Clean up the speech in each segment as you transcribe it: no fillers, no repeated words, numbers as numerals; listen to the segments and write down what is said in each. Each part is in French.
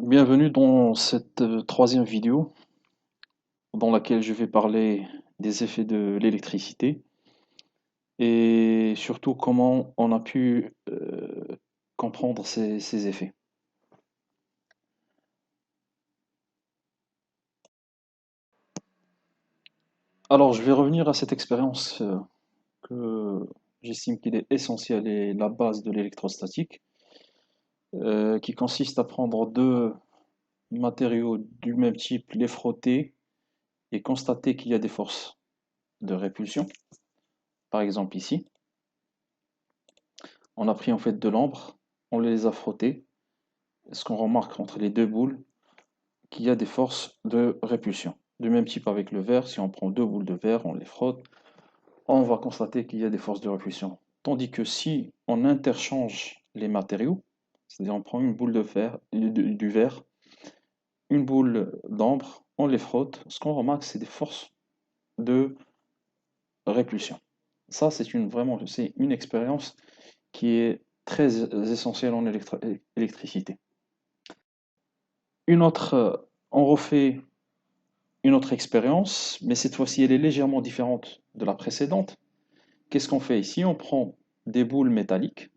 Bienvenue dans cette troisième vidéo dans laquelle je vais parler des effets de l'électricité et surtout comment on a pu comprendre ces effets. Alors je vais revenir à cette expérience que j'estime qu'il est essentielle et la base de l'électrostatique, qui consiste à prendre deux matériaux du même type, les frotter et constater qu'il y a des forces de répulsion. Par exemple ici, on a pris en fait de l'ambre, on les a frottés. Ce qu'on remarque entre les deux boules, qu'il y a des forces de répulsion. Du même type avec le verre, si on prend deux boules de verre, on les frotte, on va constater qu'il y a des forces de répulsion. Tandis que si on interchange les matériaux, c'est-à-dire on prend une boule de fer, du verre, une boule d'ambre, on les frotte, ce qu'on remarque, c'est des forces de répulsion. Ça, c'est une expérience qui est très essentielle en électricité. On refait une autre expérience, mais cette fois-ci, elle est légèrement différente de la précédente. Qu'est-ce qu'on fait ici? On prend des boules métalliques,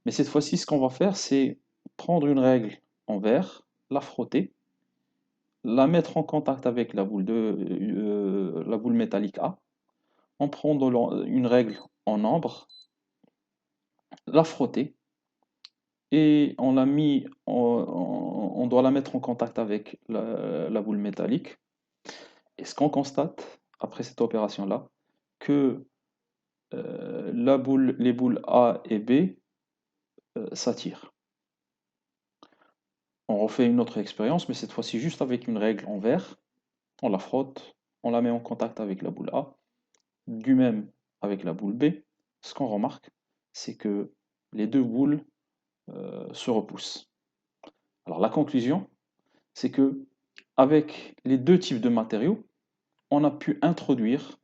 mais cette fois-ci, ce qu'on va faire, c'est prendre une règle en verre, la frotter, la mettre en contact avec la boule métallique A, en prendre une règle en ambre, la frotter, et on doit la mettre en contact avec la boule métallique. Et ce qu'on constate après cette opération-là, que les boules A et B s'attirent. On refait une autre expérience, mais cette fois-ci juste avec une règle en verre. On la frotte, on la met en contact avec la boule A, du même avec la boule B. Ce qu'on remarque, c'est que les deux boules se repoussent. Alors la conclusion, c'est que avec les deux types de matériaux, on a pu introduire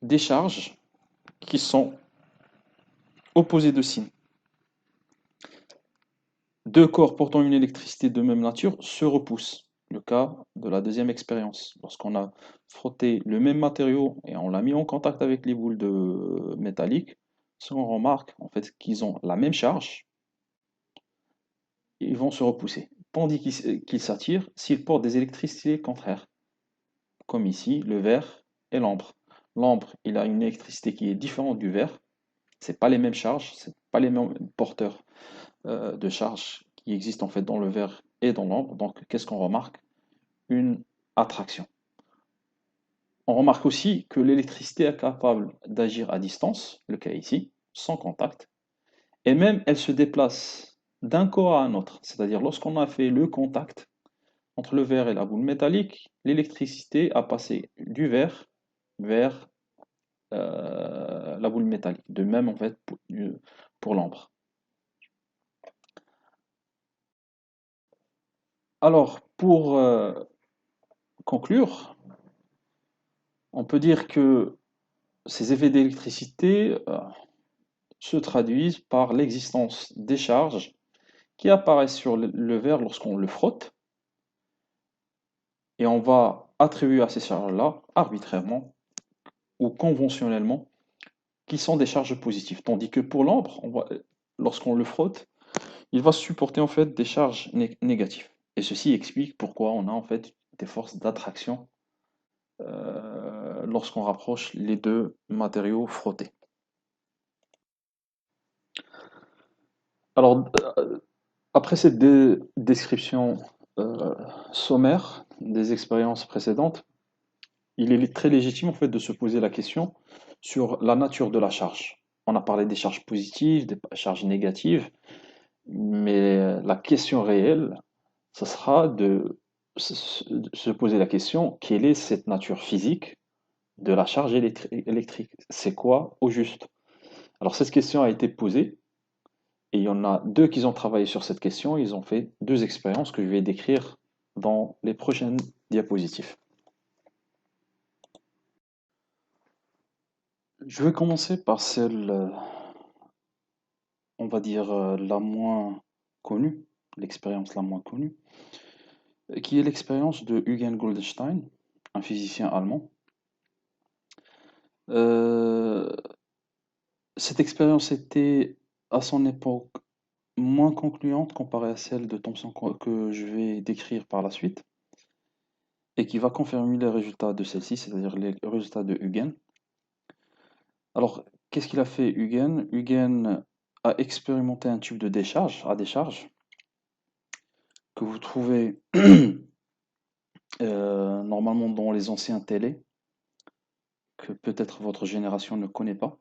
des charges qui sont opposées de signe. Deux corps portant une électricité de même nature se repoussent. Le cas de la deuxième expérience. Lorsqu'on a frotté le même matériau et on l'a mis en contact avec les boules de métalliques, ce qu'on remarque, en fait, qu'ils ont la même charge, ils vont se repousser. Tandis qu'ils s'attirent s'ils portent des électricités contraires. Comme ici, le verre et l'ambre. L'ambre, il a une électricité qui est différente du verre. C'est pas les mêmes charges, c'est pas les mêmes porteurs de charge qui existent en fait dans le verre et dans l'ambre. Donc, qu'est-ce qu'on remarque? Une attraction. On remarque aussi que l'électricité est capable d'agir à distance, le cas ici, sans contact, et même elle se déplace d'un corps à un autre. C'est-à-dire lorsqu'on a fait le contact entre le verre et la boule métallique, l'électricité a passé du verre vers la boule métallique. De même en fait pour l'ambre. Alors, pour conclure, on peut dire que ces effets d'électricité se traduisent par l'existence des charges qui apparaissent sur le verre lorsqu'on le frotte, et on va attribuer à ces charges-là, arbitrairement ou conventionnellement, qui sont des charges positives. Tandis que pour l'ambre, lorsqu'on le frotte, il va supporter en fait des charges négatives. Et ceci explique pourquoi on a en fait des forces d'attraction lorsqu'on rapproche les deux matériaux frottés. Alors, après cette description euh, sommaire des expériences précédentes, il est très légitime en fait de se poser la question sur la nature de la charge. On a parlé des charges positives, des charges négatives, mais la question réelle, ce sera de se poser la question, quelle est cette nature physique de la charge électrique? C'est quoi au juste? Alors cette question a été posée et il y en a deux qui ont travaillé sur cette question. Ils ont fait deux expériences que je vais décrire dans les prochaines diapositives. Je vais commencer par celle, on va dire, la moins connue, l'expérience la moins connue, qui est l'expérience de Eugen Goldstein, un physicien allemand. Euh, cette expérience était à son époque moins concluante comparée à celle de Thomson que je vais décrire par la suite, et qui va confirmer les résultats de celle-ci, c'est-à-dire les résultats de Huygens. Alors, qu'est-ce qu'il a fait Huygens? Huygens a expérimenté un tube de décharge, à décharge, que vous trouvez normalement dans les anciens télés, que peut-être votre génération ne connaît pas.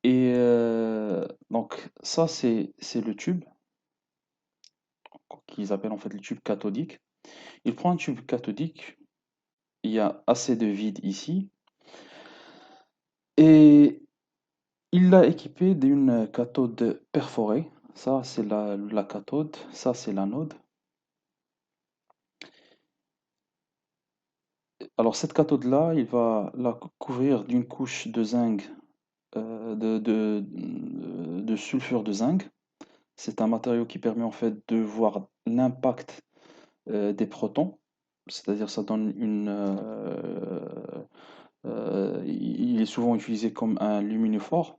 Et donc, ça, c'est le tube, qu'ils appellent en fait le tube cathodique. Il prend un tube cathodique, il y a assez de vide ici, et il l'a équipé d'une cathode perforée. Ça, c'est la cathode, ça, c'est l'anode. Alors, cette cathode-là, il va la couvrir d'une couche de zinc, de sulfure de zinc. C'est un matériau qui permet en fait de voir l'impact des protons, c'est-à-dire ça donne il est souvent utilisé comme un luminophore.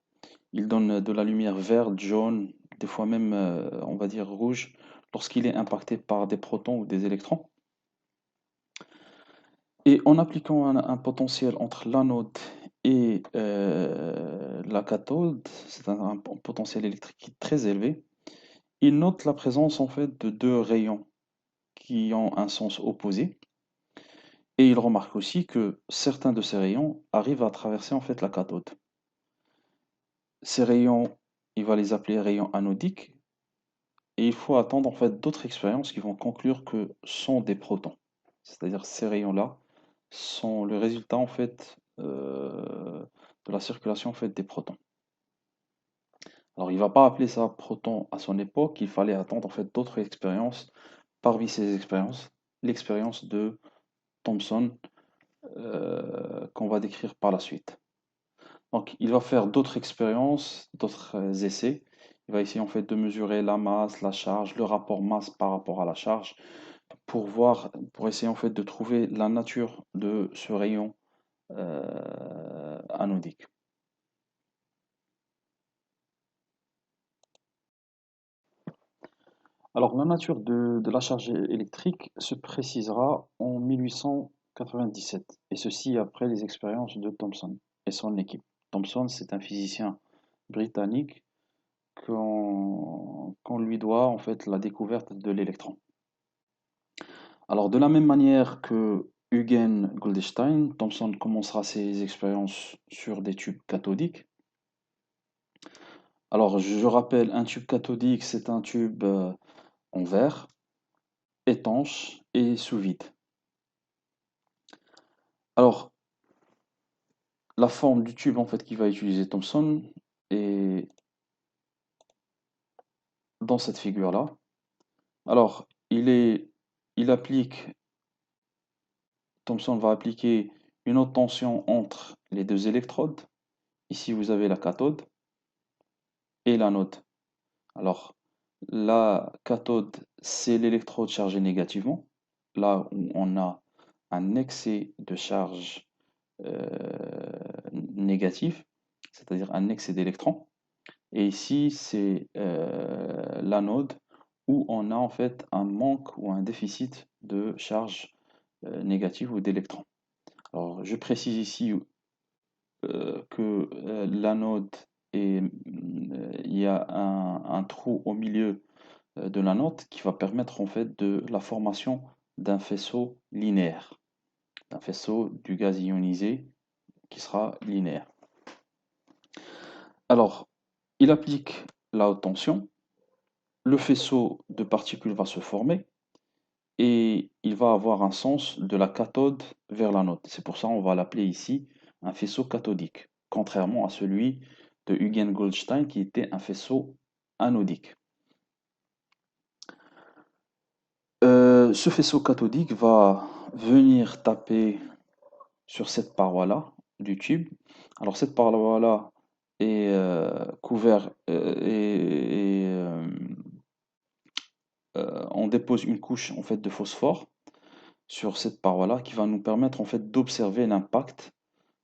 Il donne de la lumière verte, jaune, des fois même, on va dire rouge, lorsqu'il est impacté par des protons ou des électrons. Et en appliquant un potentiel entre l'anode et la cathode, c'est un potentiel électrique très élevé, il note la présence en fait de deux rayons qui ont un sens opposé. Et il remarque aussi que certains de ces rayons arrivent à traverser en fait la cathode. Ces rayons, il va les appeler rayons anodiques, et il faut attendre en fait d'autres expériences qui vont conclure que sont des protons. C'est-à-dire ces rayons-là sont le résultat en fait de la circulation en fait des protons. Alors il ne va pas appeler ça proton à son époque, il fallait attendre en fait d'autres expériences. Parmi ces expériences, l'expérience de Thomson qu'on va décrire par la suite. Donc, il va faire d'autres expériences, d'autres essais. Il va essayer en fait de mesurer la masse, la charge, le rapport masse par rapport à la charge, pour voir, pour essayer en fait de trouver la nature de ce rayon anodique. Alors, la nature de la charge électrique se précisera en 1897, et ceci après les expériences de Thomson et son équipe. Thomson, c'est un physicien britannique qu'on lui doit en fait la découverte de l'électron. Alors de la même manière que Eugen Goldstein, Thomson commencera ses expériences sur des tubes cathodiques. Alors je rappelle, un tube cathodique, c'est un tube en verre, étanche et sous vide. Alors la forme du tube en fait qu'il va utiliser Thomson est dans cette figure-là. Alors il applique Thomson va appliquer une haute tension entre les deux électrodes. Ici, vous avez la cathode et l'anode. Alors, la cathode, c'est l'électrode chargée négativement, là où on a un excès de charge négative, c'est-à-dire un excès d'électrons. Et ici, c'est l'anode, où on a en fait un manque ou un déficit de charge négative ou d'électrons. Alors, je précise ici que l'anode il y a un trou au milieu de l'anode qui va permettre en fait de la formation d'un faisceau linéaire, d'un faisceau du gaz ionisé qui sera linéaire. Alors, il applique la haute tension, le faisceau de particules va se former et il va avoir un sens de la cathode vers l'anode. C'est pour ça qu'on va l'appeler ici un faisceau cathodique, contrairement à celui de Eugen Goldstein qui était un faisceau anodique. Ce faisceau cathodique va venir taper sur cette paroi-là du tube. Alors cette paroi-là est couverte on dépose une couche en fait de phosphore sur cette paroi-là qui va nous permettre en fait d'observer l'impact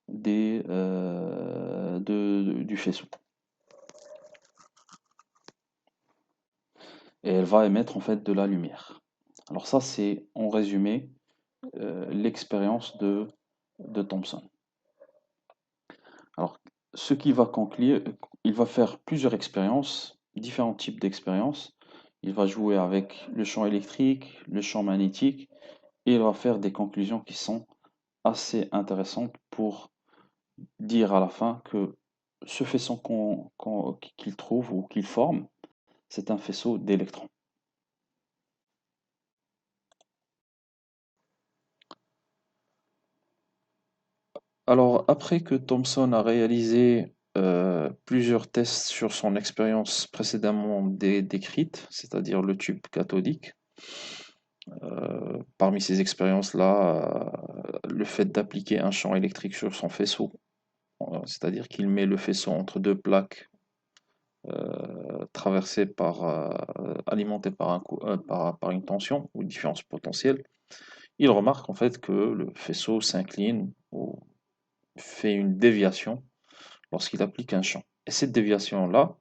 du faisceau. Et elle va émettre en fait de la lumière. Alors ça, c'est en résumé l'expérience de Thomson. Alors, ce qui va conclure, il va faire plusieurs expériences, différents types d'expériences. Il va jouer avec le champ électrique, le champ magnétique, et il va faire des conclusions qui sont assez intéressantes pour dire à la fin que ce faisceau qu'il trouve ou qu'il forme, c'est un faisceau d'électrons. Alors, après que Thomson a réalisé plusieurs tests sur son expérience précédemment décrite, c'est-à-dire le tube cathodique, parmi ces expériences-là, le fait d'appliquer un champ électrique sur son faisceau, c'est-à-dire qu'il met le faisceau entre deux plaques traversées alimentées par une tension ou différence potentielle, il remarque en fait que le faisceau s'incline ou fait une déviation lorsqu'il applique un champ. Et cette déviation-là,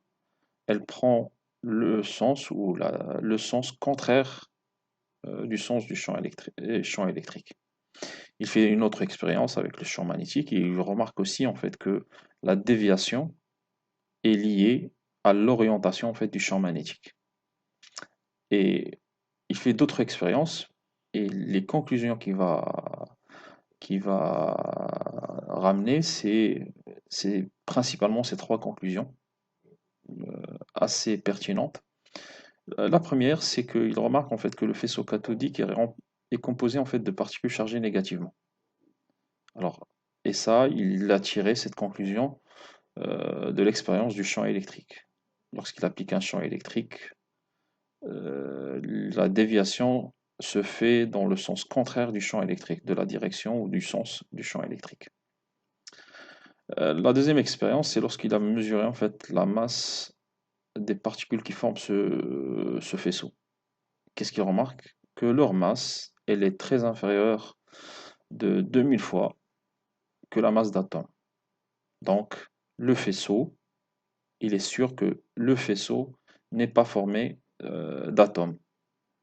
elle prend le sens ou le sens contraire du sens du champ électrique. Il fait une autre expérience avec le champ magnétique et il remarque aussi en fait que la déviation est liée à l'orientation en fait du champ magnétique. Et il fait d'autres expériences et les conclusions qu'il va ramener, c'est principalement ces trois conclusions assez pertinentes. La première, c'est qu'il remarque en fait que le faisceau cathodique est composé en fait de particules chargées négativement. Alors, et ça, il a tiré cette conclusion de l'expérience du champ électrique. Lorsqu'il applique un champ électrique, la déviation se fait dans le sens contraire du champ électrique, de la direction ou du sens du champ électrique. La deuxième expérience, c'est lorsqu'il a mesuré en fait la masse des particules qui forment ce faisceau. Qu'est-ce qu'il remarque? Que leur masse, elle est très inférieure de 2000 fois que la masse d'atomes. Donc, le faisceau, il est sûr que le faisceau n'est pas formé d'atomes,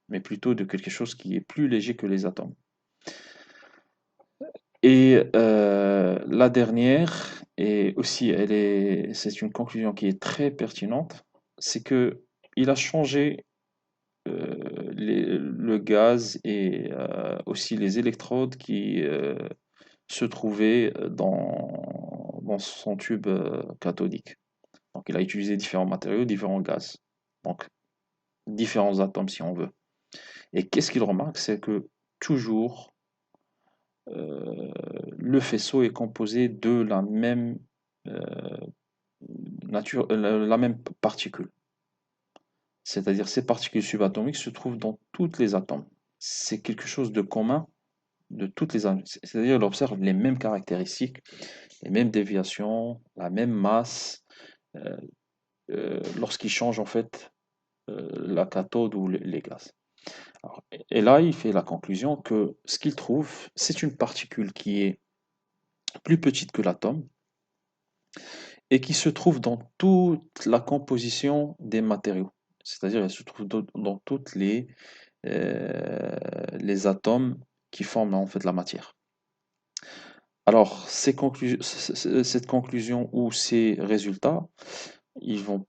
mais plutôt de quelque chose qui est plus léger que les atomes. Et la dernière, et aussi c'est une conclusion qui est très pertinente, c'est que il a changé le gaz et aussi les électrodes qui se trouvaient dans son tube cathodique. Donc il a utilisé différents matériaux, différents gaz, donc différents atomes si on veut. Et qu'est-ce qu'il remarque? C'est que toujours le faisceau est composé de la même la même particule. C'est-à-dire ces particules subatomiques se trouvent dans tous les atomes. C'est quelque chose de commun de toutes les atomes. C'est-à-dire, il observe les mêmes caractéristiques, les mêmes déviations, la même masse, euh, lorsqu'il change en fait la cathode ou les gaz. Alors, et là, il fait la conclusion que ce qu'il trouve, c'est une particule qui est plus petite que l'atome et qui se trouve dans toute la composition des matériaux. C'est-à-dire, elle se trouve dans toutes les atomes qui forment en fait la matière. Alors, cette conclusion ou ces résultats, ils vont,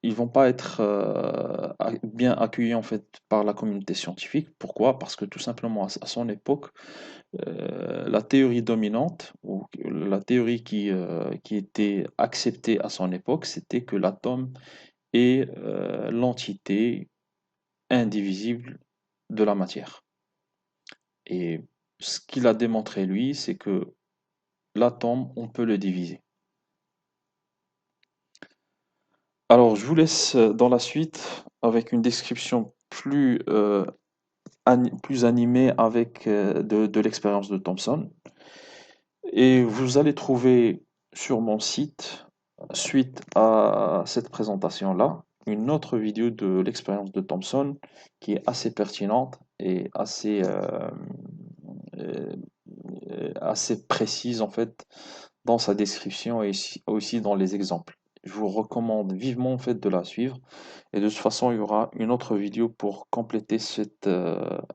ils vont pas être bien accueillis en fait par la communauté scientifique. Pourquoi? Parce que tout simplement à son époque, la théorie dominante ou la théorie qui était acceptée à son époque, c'était que l'atome est l'entité indivisible de la matière. Et ce qu'il a démontré lui, c'est que l'atome, on peut le diviser. Alors, je vous laisse dans la suite avec une description plus animée avec de l'expérience de Thomson. Et vous allez trouver sur mon site, suite à cette présentation-là, une autre vidéo de l'expérience de Thomson qui est assez pertinente et euh, assez précise en fait dans sa description et aussi dans les exemples. Je vous recommande vivement en fait de la suivre et de toute façon il y aura une autre vidéo pour compléter cette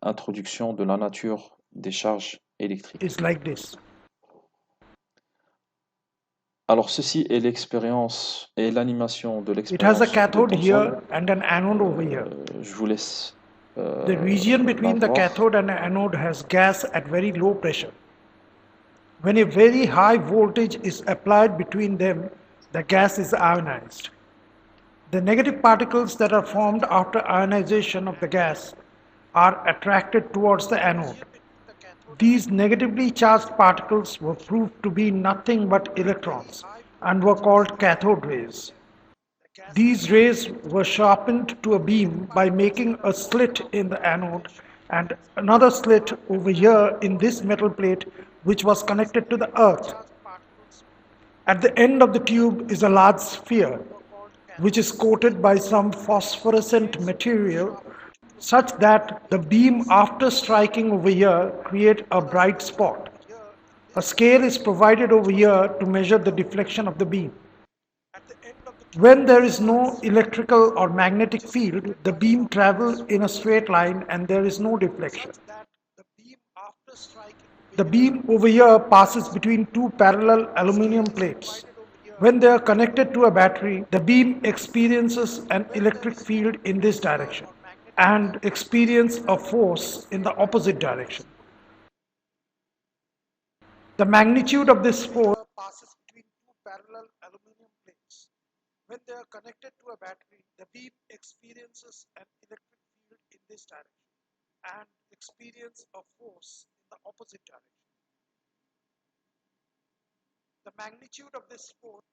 introduction de la nature des charges électriques. Is like this. Alors ceci est l'expérience et l'animation de It has a l'expérience de cathode Thomson. here and an anode over here. Je vous laisse The region la between the voir. cathode and anode has gas at very low pressure. When a very high voltage is applied between them, the gas is ionized. The negative particles that are formed after ionization of the gas are attracted towards the anode. These negatively charged particles were proved to be nothing but electrons and were called cathode rays. These rays were sharpened to a beam by making a slit in the anode and another slit over here in this metal plate which was connected to the earth. At the end of the tube is a large sphere which is coated by some phosphorescent material such that the beam after striking over here create a bright spot. A scale is provided over here to measure the deflection of the beam. When there is no electrical or magnetic field, the beam travels in a straight line and there is no deflection. The beam over here passes between two parallel aluminum plates. When they are connected to a battery, the beam experiences an electric field in this direction and experience a force in the opposite direction. The magnitude of this force passes between two parallel aluminum plates. When they are connected to a battery, the beam experiences an electric field in this direction and experience a force in the opposite direction. The magnitude of this force